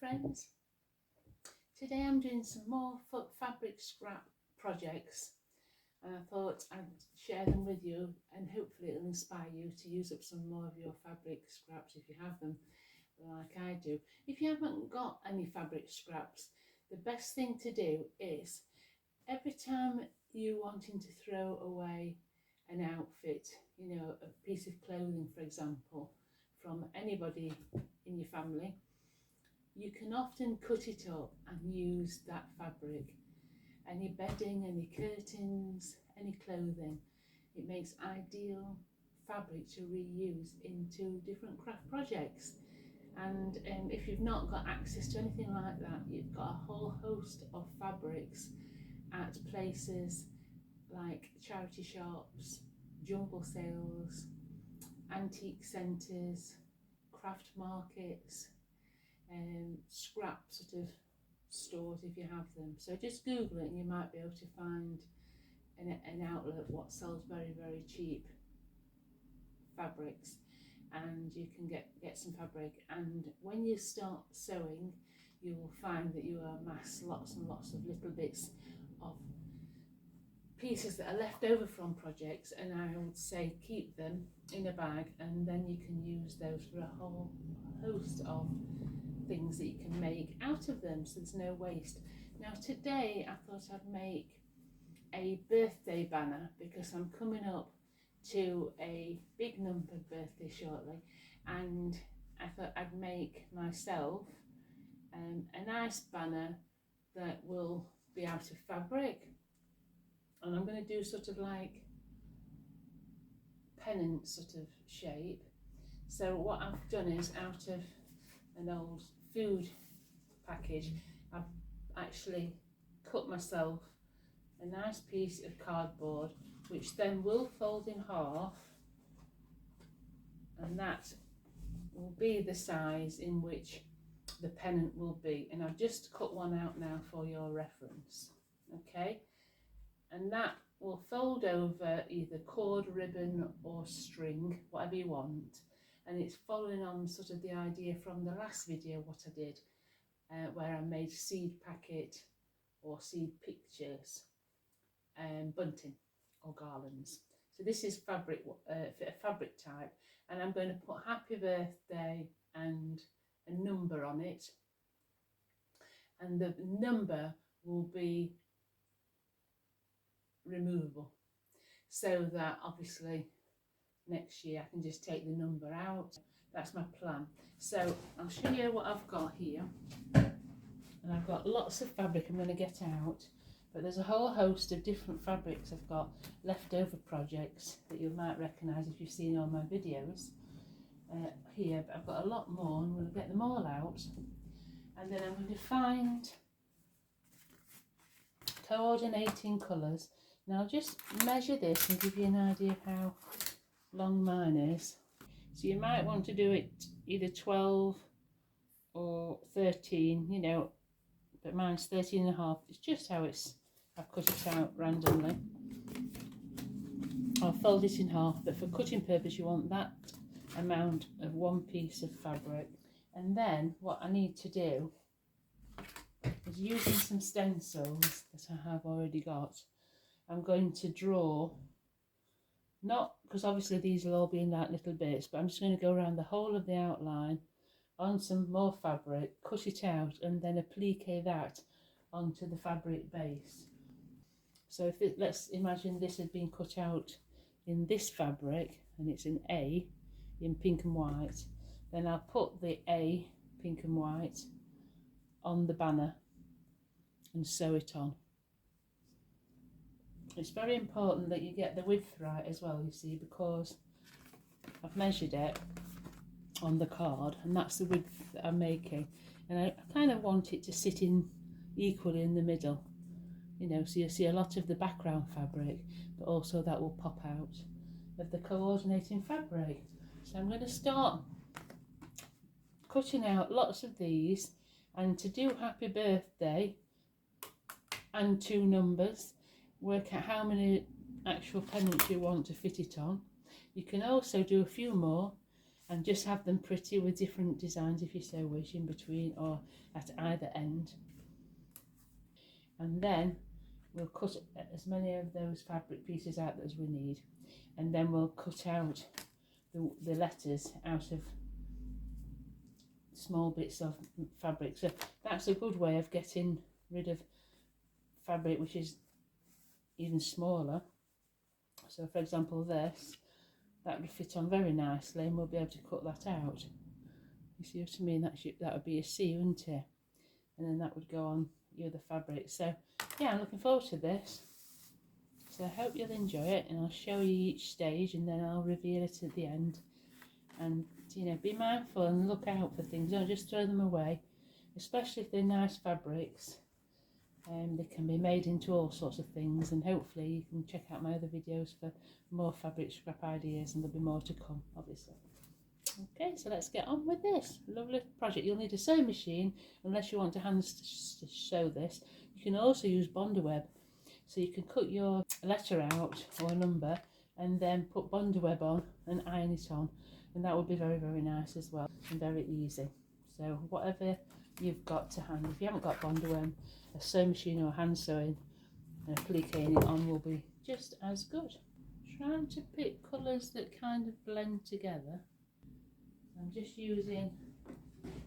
friends. Today I'm doing some more fabric scrap projects, and I thought I'd share them with you, and hopefully it'll inspire you to use up some more of your fabric scraps if you have them like I do. If you haven't got any fabric scraps, the best thing to do is every time you're wanting to throw away an outfit, you know, a piece of clothing for example, from anybody in your family, you can often cut it up and use that fabric. Any bedding, any curtains, any clothing, it makes ideal fabric to reuse into different craft projects. And if you've not got access to anything like that, you've got a whole host of fabrics at places like charity shops, jumble sales, antique centres, craft markets, scrap sort of stores if you have them. So just Google it and you might be able to find an outlet what sells very cheap fabrics, and you can get some fabric. And when you start sewing, you will find that you amass lots and lots of little bits of pieces that are left over from projects, and I would say keep them in a bag, and then you can use those for a whole host of things that you can make out of them, so there's no waste. Now today I thought I'd make a birthday banner because I'm coming up to a big numbered birthday shortly, and I thought I'd make myself a nice banner that will be out of fabric, and I'm going to do sort of like pennant sort of shape. So what I've done is, out of an old food package, I've actually cut myself a nice piece of cardboard, which then will fold in half, and that will be the size in which the pennant will be. And I've just cut one out now for your reference, okay? And that will fold over either cord, ribbon or string, whatever you want. And it's following on sort of the idea from the last video what I did, where I made seed packet or seed pictures, bunting or garlands. So this is fabric, a fabric type, and I'm going to put happy birthday and a number on it, and the number will be removable, so that obviously next year I can just take the number out. That's my plan. So I'll show you what I've got here, and I've got lots of fabric I'm going to get out, but there's a whole host of different fabrics I've got leftover projects that you might recognise if you've seen all my videos here, but I've got a lot more, and we'll get them all out, and then I'm going to find coordinating colours. Now I'll just measure this and give you an idea of how long mine is. So you might want to do it either 12 or 13, you know, but mine's 13 and a half. It's just how I've cut it out randomly. I'll fold it in half, but for cutting purpose you want that amount of one piece of fabric. And then what I need to do is, using some stencils that I have already got, I'm going to draw, not because obviously these will all be in like little bits, but I'm just going to go around the whole of the outline on some more fabric, cut it out, and then applique that onto the fabric base. So if let's imagine this had been cut out in this fabric and it's an A in pink and white, then I'll put the A pink and white on the banner and sew it on. It's very important that you get the width right as well, you see, because I've measured it on the card and that's the width that I'm making, and I kind of want it to sit in equally in the middle, you know, so you see a lot of the background fabric, but also that will pop out of the coordinating fabric. So I'm going to start cutting out lots of these, and to do happy birthday and 2 numbers, work out how many actual pennants you want to fit it on. You can also do a few more and just have them pretty with different designs if you so wish in between or at either end. And then we'll cut as many of those fabric pieces out as we need, and then we'll cut out the letters out of small bits of fabric. So that's a good way of getting rid of fabric which is even smaller. So for example this, that would fit on very nicely and we'll be able to cut that out. You see what I mean? That would be a C, wouldn't it? And then that would go on your other fabric. So yeah, I'm looking forward to this. So I hope you'll enjoy it, and I'll show you each stage and then I'll reveal it at the end. And you know, be mindful and look out for things, don't just throw them away, especially if they're nice fabrics. They can be made into all sorts of things, and hopefully you can check out my other videos for more fabric scrap ideas, and there'll be more to come obviously. Okay, so let's get on with this lovely project. You'll need a sewing machine unless you want to hand sew this. You can also use Bondi web, so you can cut your letter out or a number and then put Bondi web on and iron it on, and that would be very, very nice as well and very easy. So whatever you've got to hand, if you haven't got Bondi web, a sewing machine or hand sewing and appliquing it on will be just as good. Trying to pick colours that kind of blend together. I'm just using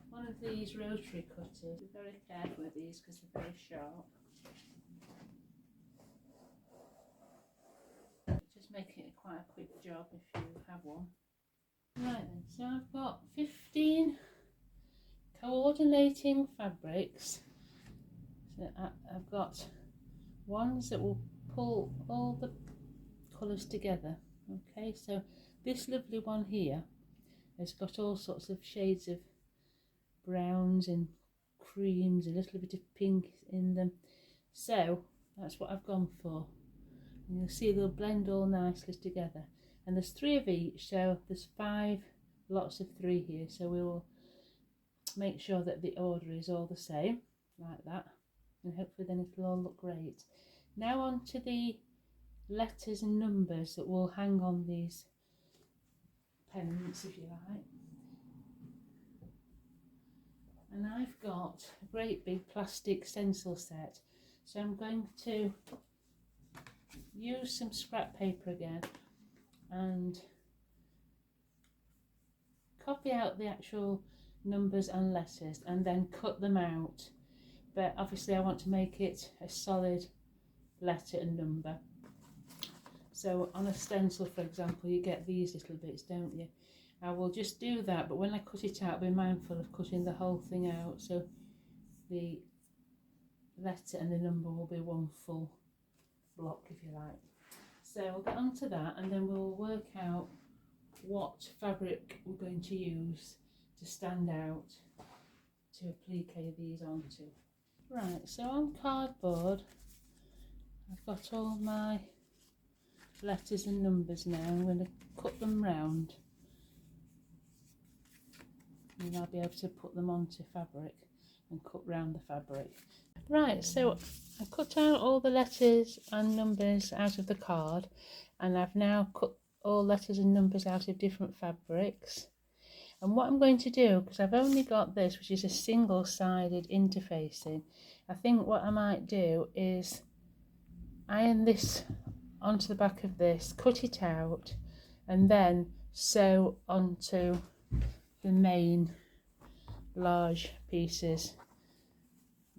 one of these rotary cutters. Be very careful with these because they're very sharp. Just making it quite a quick job if you have one. Right then, so I've got 15 coordinating fabrics. So I've got ones that will pull all the colours together. Okay, so this lovely one here has got all sorts of shades of browns and creams, a little bit of pink in them. So that's what I've gone for. And you'll see they'll blend all nicely together. And there's 3 of each, so there's 5 lots of 3 here. So we will make sure that the order is all the same, like that. And hopefully then it'll all look great. Now on to the letters and numbers that will hang on these pennants, if you like. And I've got a great big plastic stencil set, so I'm going to use some scrap paper again and copy out the actual numbers and letters and then cut them out, but obviously I want to make it a solid letter and number. So on a stencil, for example, you get these little bits, don't you? I will just do that, but when I cut it out, be mindful of cutting the whole thing out, so the letter and the number will be one full block, if you like. So we'll get onto that and then we'll work out what fabric we're going to use to stand out to applique these onto. Right, so on cardboard I've got all my letters and numbers now. I'm going to cut them round and I'll be able to put them onto fabric and cut round the fabric. Right, so I cut out all the letters and numbers out of the card, and I've now cut all letters and numbers out of different fabrics. And what I'm going to do, because I've only got this, which is a single-sided interfacing, I think what I might do is iron this onto the back of this, cut it out, and then sew onto the main large pieces,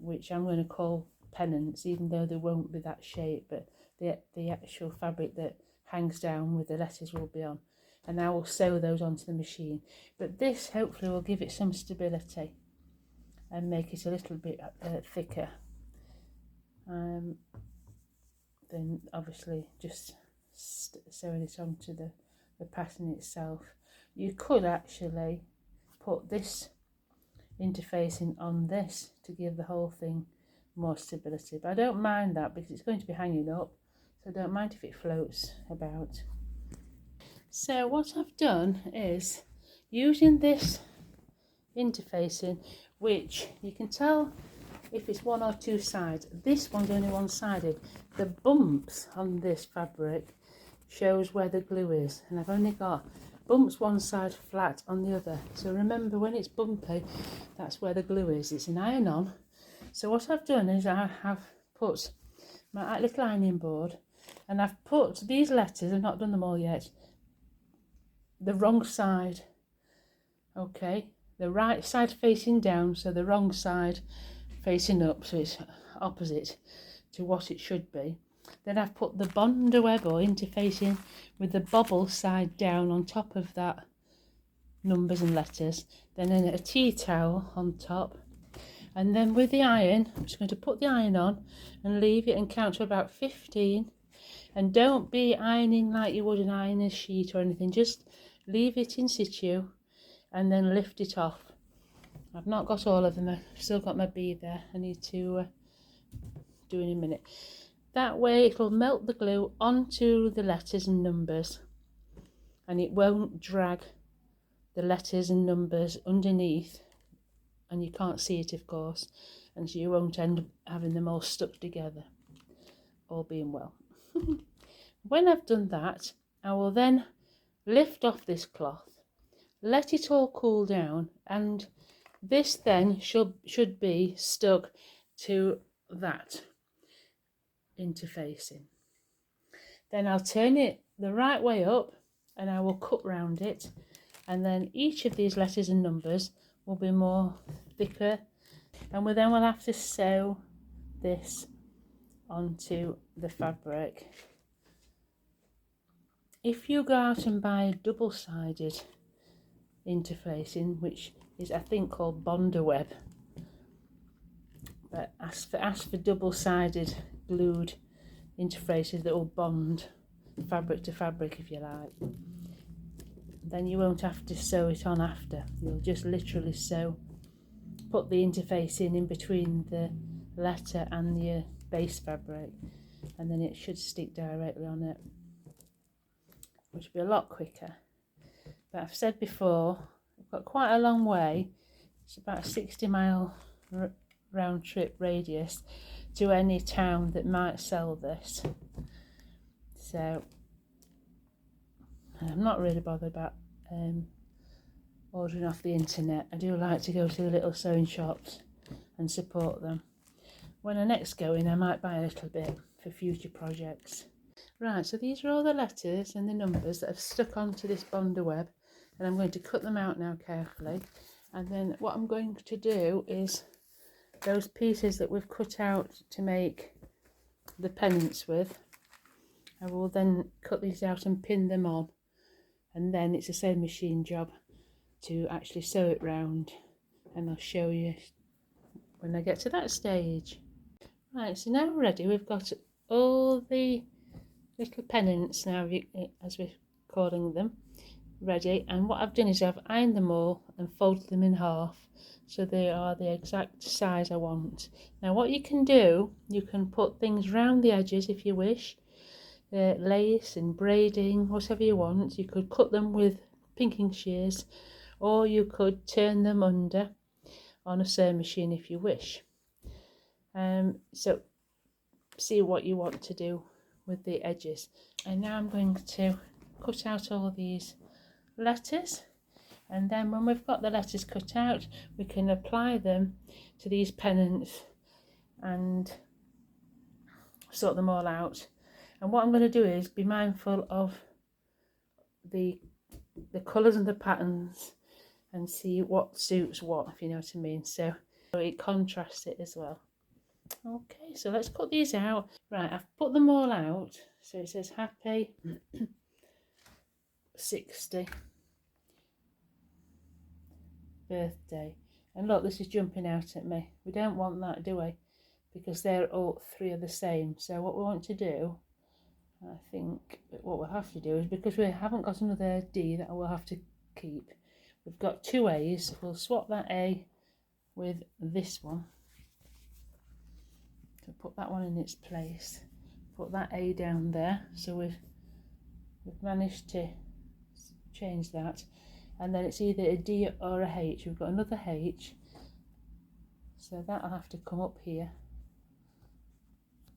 which I'm going to call pennants, even though they won't be that shape, but the actual fabric that hangs down with the letters will be on, and I will sew those onto the machine. But this hopefully will give it some stability and make it a little bit thicker than obviously just sewing it onto the pattern itself. You could actually put this interfacing on this to give the whole thing more stability, but I don't mind that because it's going to be hanging up, so I don't mind if it floats about. So what I've done is, using this interfacing, which you can tell if it's one or two sides, this one's only one-sided, the bumps on this fabric shows where the glue is, and I've only got bumps one side flat on the other. So remember, when it's bumpy, that's where the glue is. It's an iron-on. So what I've done is I have put my little ironing board, and I've put these letters, I've not done them all yet, the wrong side. Okay, the right side facing down, so the wrong side facing up, so it's opposite to what it should be. Then I've put the Bondo web or interfacing with the bobble side down on top of that numbers and letters, then a tea towel on top, and then with the iron, I'm just going to put the iron on and leave it and count to about 15. And don't be ironing like you would an ironing sheet or anything, just leave it in situ and then lift it off. I've not got all of them, I've still got my bead there, I need to do in a minute. That way it'll melt the glue onto the letters and numbers, and it won't drag the letters and numbers underneath, and you can't see it of course, and so you won't end up having them all stuck together, all being well. When I've done that, I will then lift off this cloth, let it all cool down, and this then should be stuck to that interfacing. Then I'll turn it the right way up and I will cut round it, and then each of these letters and numbers will be more thicker, and then we'll have to sew this onto the fabric. If you go out and buy a double-sided interfacing, which is I think called Bondo web, but ask for double-sided glued interfaces that will bond fabric to fabric, if you like, then you won't have to sew it on after. You'll just literally put the interface in between the letter and your base fabric, and then it should stick directly on it, which will be a lot quicker. But I've said before, I've got quite a long way. It's about a 60-mile round trip radius to any town that might sell this, so I'm not really bothered about ordering off the internet. I do like to go to the little sewing shops and support them. When I next go in, I might buy a little bit for future projects. Right, so these are all the letters and the numbers that I've stuck onto this Bondo web, and I'm going to cut them out now carefully. And then what I'm going to do is those pieces that we've cut out to make the pennants with, I will then cut these out and pin them on, and then it's a sewing machine job to actually sew it round, and I'll show you when I get to that stage. Right, so now we're ready. We've got all the little pennants now, as we're calling them, ready, and what I've done is I've ironed them all and folded them in half so they are the exact size I want. Now what you can do, you can put things round the edges if you wish, lace and braiding, whatever you want. You could cut them with pinking shears, or you could turn them under on a sewing machine if you wish. So see what you want to do with the edges. And now I'm going to cut out all these letters, and then when we've got the letters cut out, we can apply them to these pennants and sort them all out. And what I'm going to do is be mindful of the colours and the patterns and see what suits what, if you know what I mean, so it contrasts it as well. Okay, so let's cut these out. Right, I've put them all out, so it says happy 60 birthday, and look, this is jumping out at me. We don't want that, do we? Because they're all three are the same. So what we want to do, I think what we'll have to do is, because we haven't got another D that we'll have to keep, we've got two A's. We'll swap that A with this one, so put that one in its place, put that A down there, so we've managed to change that, and then it's either a D or a H. We've got another H, so that'll have to come up here,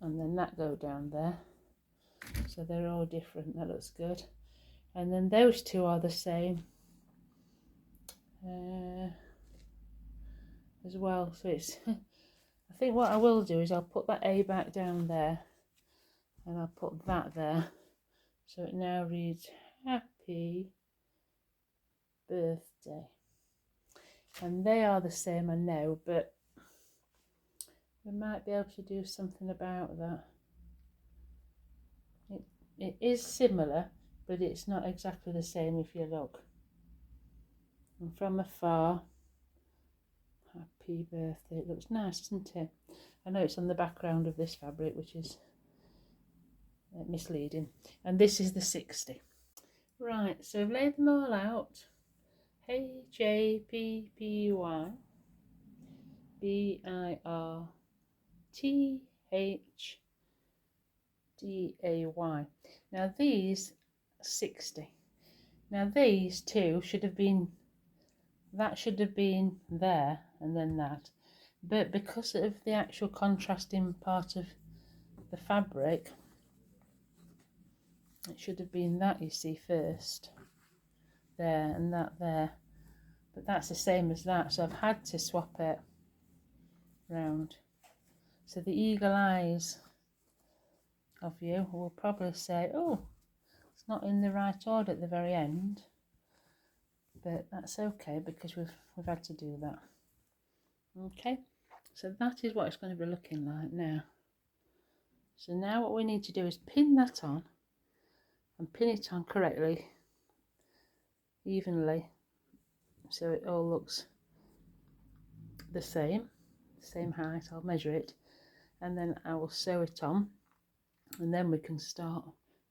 and then that go down there, so they're all different. That looks good. And then those two are the same as well. So it's, I think what I will do is I'll put that A back down there and I'll put that there. So it now reads Happy Birthday. And they are the same, I know, but we might be able to do something about that. It is similar, but it's not exactly the same if you look. And from afar, Happy Birthday. It looks nice, doesn't it? I know it's on the background of this fabric, which is misleading. And this is the 60. Right, so I've laid them all out. HAPPY BIRTHDAY. Now these 60. Now these two should have been, that should have been there and then that, but because of the actual contrasting part of the fabric, it should have been that, you see, first there and that there, but that's the same as that, so I've had to swap it round. So the eagle eyes of you will probably say, oh, it's not in the right order at the very end, but that's okay because we've had to do that. Okay, so that is what it's going to be looking like now. So now what we need to do is pin that on and pin it on correctly, evenly, so it all looks the same height. I'll measure it and then I will sew it on, and then we can start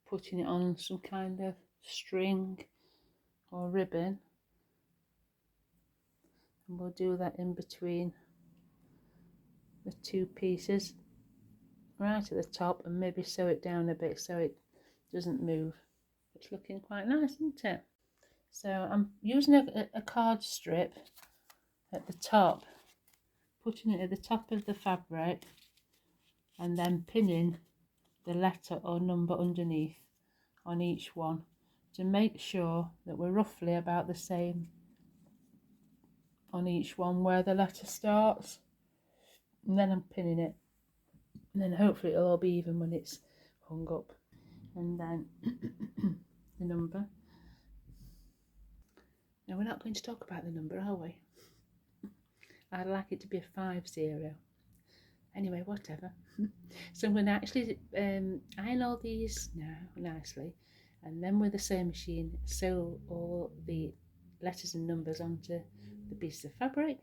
putting it on some kind of string or ribbon, and we'll do that in between the two pieces right at the top and maybe sew it down a bit so it doesn't move. It's looking quite nice, isn't it? So I'm using a card strip at the top, putting it at the top of the fabric and then pinning the letter or number underneath on each one to make sure that we're roughly about the same on each one where the letter starts, and then I'm pinning it, and then hopefully it'll all be even when it's hung up, and then the number. Now we're not going to talk about the number, are we? I'd like it to be a 50. Anyway, whatever. So I'm going to actually iron all these now nicely, and then with the sewing machine sew all the letters and numbers onto the piece of fabric,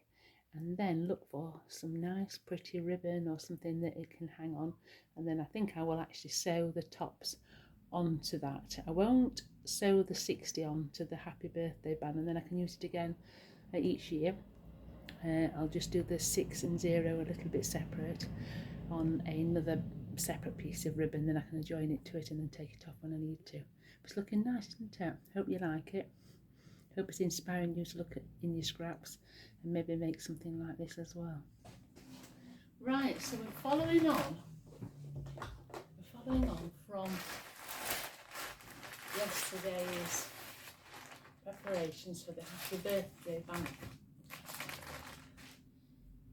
and then look for some nice pretty ribbon or something that it can hang on, and then I think I will actually sew the tops onto that. I won't sew the 60 onto the Happy Birthday band, and then I can use it again each year. I'll just do the 6 and 0 a little bit separate on another separate piece of ribbon, then I can join it to it and then take it off when I need to. It's looking nice, isn't it? Hope you like it. Hope it's inspiring you to look at in your scraps and maybe make something like this as well. Right, so we're following on from yesterday's preparations for the Happy Birthday band.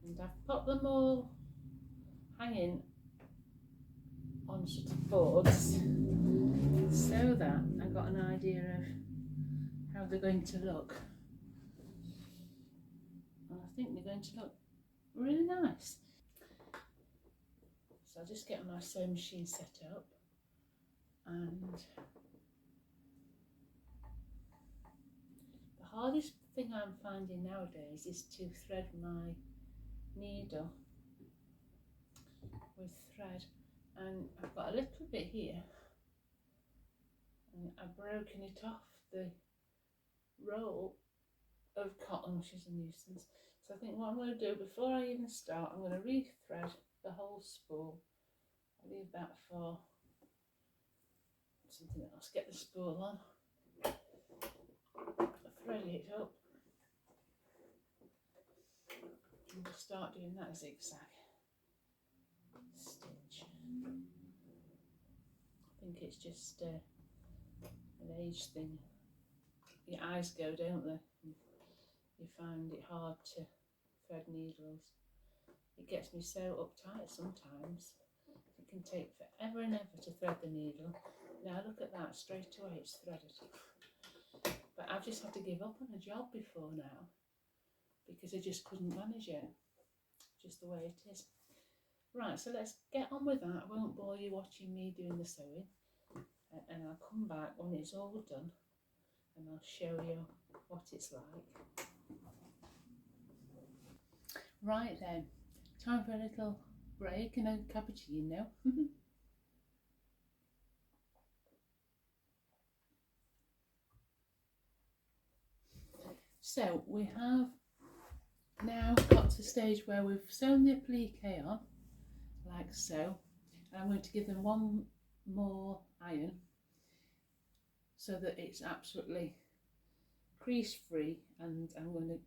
And I've put them all hanging on sort of boards so that I got an idea of how they're going to look. And I think they're going to look really nice. So I'll just get my sewing machine set up, and the hardest thing I'm finding nowadays is to thread my needle with thread, and I've got a little bit here and I've broken it off the roll of cotton, which is a nuisance. So I think what I'm going to do before I even start, I'm going to re-thread the whole spool. I'll leave that for something else. Get the spool on, thread it up, and we'll start doing that zigzag stitch. I think it's just an age age thing, your eyes go, don't they? You find it hard to thread needles. It gets me so uptight sometimes. It can take forever and ever to thread the needle. Now look at that, straight away it's threaded. But I've just had to give up on a job before now because I just couldn't manage it, just the way it is. Right, so let's get on with that. I won't bore you watching me doing the sewing, and I'll come back when it's all done and I'll show you what it's like. Right then, time for a little break and a cappuccino. So we have now got to the stage where we've sewn the applique on, like so, and I'm going to give them one more iron so that it's absolutely crease free, and I'm going to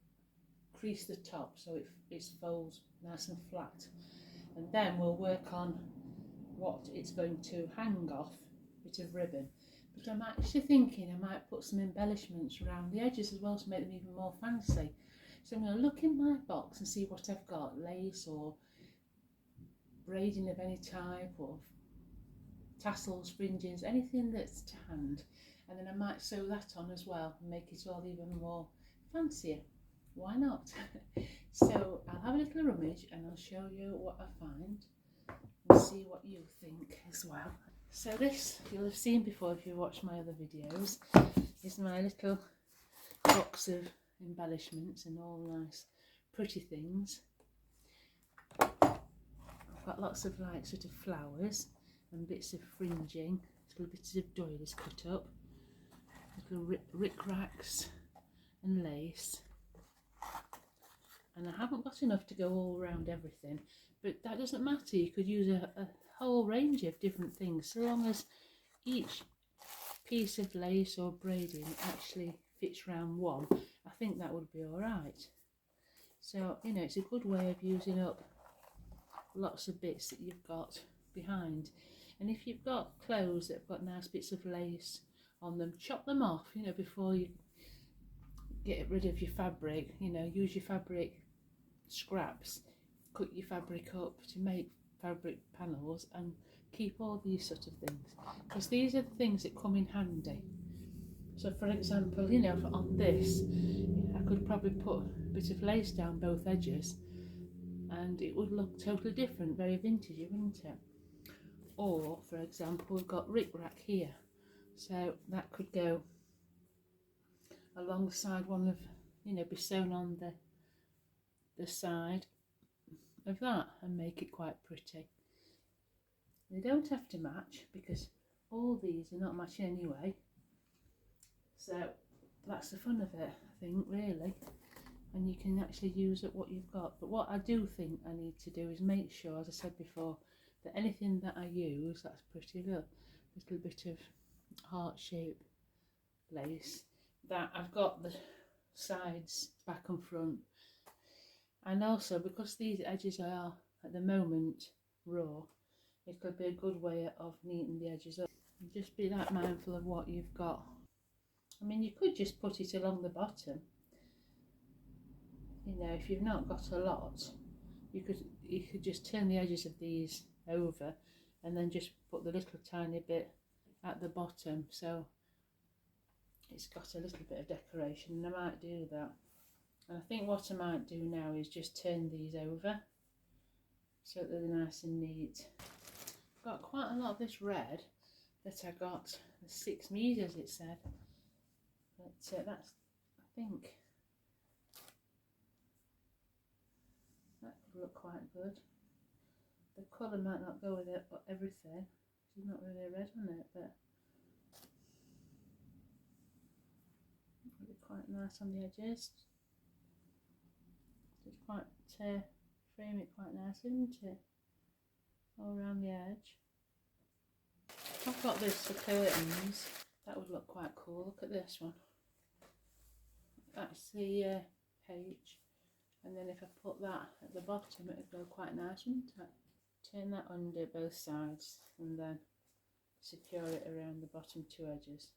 crease the top so it folds nice and flat, and then we'll work on what it's going to hang off, a bit of ribbon. But I'm actually thinking I might put some embellishments around the edges as well to make them even more fancy. So I'm going to look in my box and see what I've got, lace or braiding of any type, or tassels, fringes, anything that's to hand, and then I might sew that on as well and make it all even more fancier. Why not? So I'll have a little rummage and I'll show you what I find and see what you think as well. So this you'll have seen before if you watch my other videos, is my little box of embellishments and all nice pretty things. I've got lots of like sort of flowers and bits of fringing, little bits of doilies cut up, little rick-racks and lace. And I haven't got enough to go all around everything, but that doesn't matter. You could use a whole range of different things, so long as each piece of lace or braiding actually fits round one. I think that would be all right. So, you know, it's a good way of using up lots of bits that you've got behind. And if you've got clothes that have got nice bits of lace on them, chop them off, you know, before you get rid of your fabric. You know, use your fabric scraps, cut your fabric up to make fabric panels, and keep all these sort of things, because these are the things that come in handy. So for example, you know, on this I could probably put a bit of lace down both edges and it would look totally different, very vintagey, wouldn't it? Or for example, we've got rick-rack here, so that could go alongside one of, you know, be sewn on the side of that and make it quite pretty. They don't have to match because all these are not matching anyway, so that's the fun of it, I think, really. And you can actually use up what you've got. But what I do think I need to do is make sure, as I said before, that anything that I use that's pretty, look, little bit of heart shape lace, that I've got the sides back and front. And also, because these edges are at the moment raw, it could be a good way of neatening the edges up. And just be that mindful of what you've got. I mean, you could just put it along the bottom. You know, if you've not got a lot, you could just turn the edges of these over and then just put the little tiny bit at the bottom, so it's got a little bit of decoration, and I might do that. And I think what I might do now is just turn these over so that they're nice and neat. I've got quite a lot of this red that I got, the 6 meters it said, but that's, I think that could look quite good. The colour might not go with it, but everything, there's not really a red on it, but it'll be quite nice on the edges. It's quite frame it quite nice, isn't it? All around the edge. I've got this for curtains. That would look quite cool. Look at this one. That's the page, and then if I put that at the bottom, it would go quite nice, wouldn't it? Turn that under both sides and then secure it around the bottom 2 edges.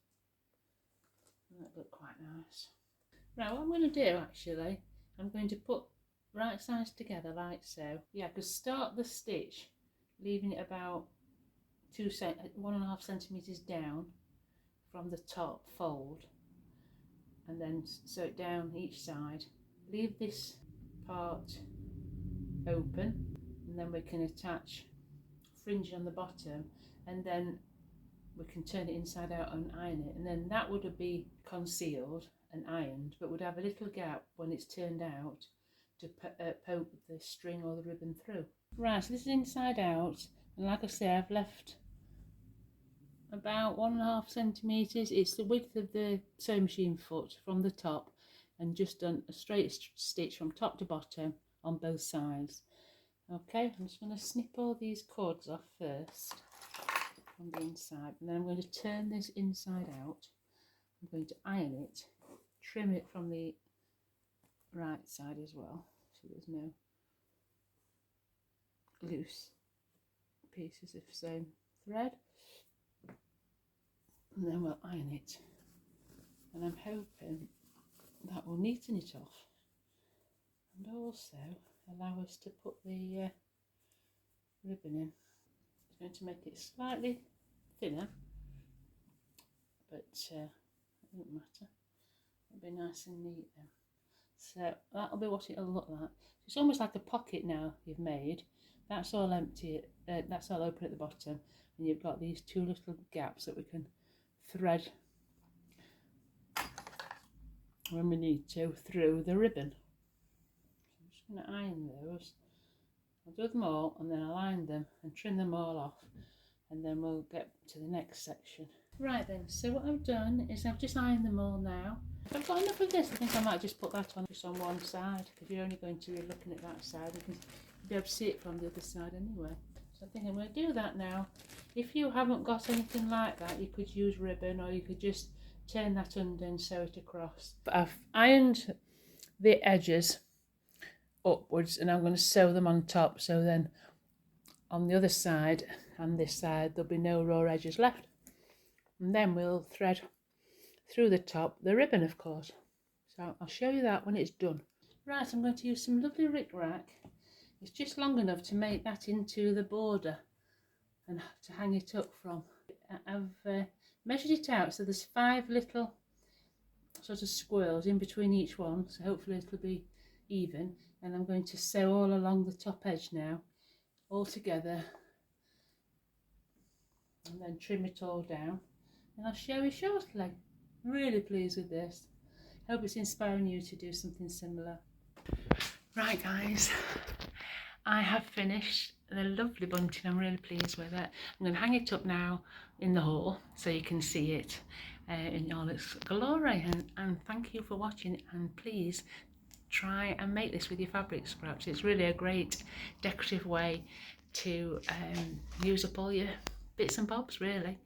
That look quite nice. Right, what I'm going to do actually, I'm going to put right sides together like so. Yeah, because start the stitch leaving it about 1.5 centimetres down from the top fold, and then sew it down each side. Leave this part open, and then we can attach fringe on the bottom, and then we can turn it inside out and iron it, and then that would be concealed and ironed, but would have a little gap when it's turned out to poke the string or the ribbon through. Right, so this is inside out, and like I say, I've left about 1.5 centimetres. It's the width of the sewing machine foot from the top, and just done a straight stitch from top to bottom on both sides. Okay, I'm just going to snip all these cords off first on the inside, and then I'm going to turn this inside out. I'm going to iron it, trim it from the right side as well, so there's no loose pieces of sewn thread, and then we'll iron it, and I'm hoping that will neaten it off and also allow us to put the ribbon in. It's going to make it slightly thinner, but it doesn't matter. It'll be nice and neat then. So that'll be what it'll look like. It's almost like a pocket now you've made. That's all empty, that's all open at the bottom, and you've got these two little gaps that we can thread when we need to through the ribbon. So I'm just going to iron those. I'll do them all, and then I'll iron them and trim them all off, and then we'll get to the next section. Right then, so what I've done is I've just ironed them all now. If I've got enough of this, I think I might just put that on just on one side, because you're only going to be looking at that side. You can be able to see it from the other side anyway. So I think I'm going to do that now. If you haven't got anything like that, you could use ribbon, or you could just turn that under and sew it across. But I've ironed the edges upwards, and I'm going to sew them on top, so then on the other side and this side there'll be no raw edges left, and then we'll thread through the top the ribbon, of course. So I'll show you that when it's done. Right, I'm going to use some lovely rickrack. It's just long enough to make that into the border and to hang it up from. I've measured it out, so there's 5 little sort of squirrels in between each one, so hopefully it'll be even, and I'm going to sew all along the top edge now, all together, and then trim it all down, and I'll show you shortly. Really pleased with this. Hope it's inspiring you to do something similar. Right guys, I have finished the lovely bunting. I'm really pleased with it. I'm going to hang it up now in the hall so you can see it in all its glory, and thank you for watching, and please try and make this with your fabric scraps. It's really a great decorative way to use up all your bits and bobs really,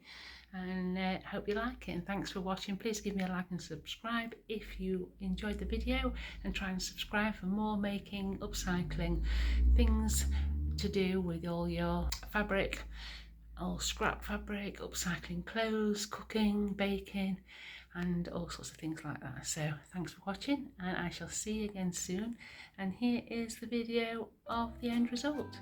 and hope you like it, and thanks for watching. Please give me a like and subscribe if you enjoyed the video, and try and subscribe for more making, upcycling things to do with all your fabric, all scrap fabric, upcycling clothes, cooking, baking, and all sorts of things like that. So thanks for watching, and I shall see you again soon, and here is the video of the end result.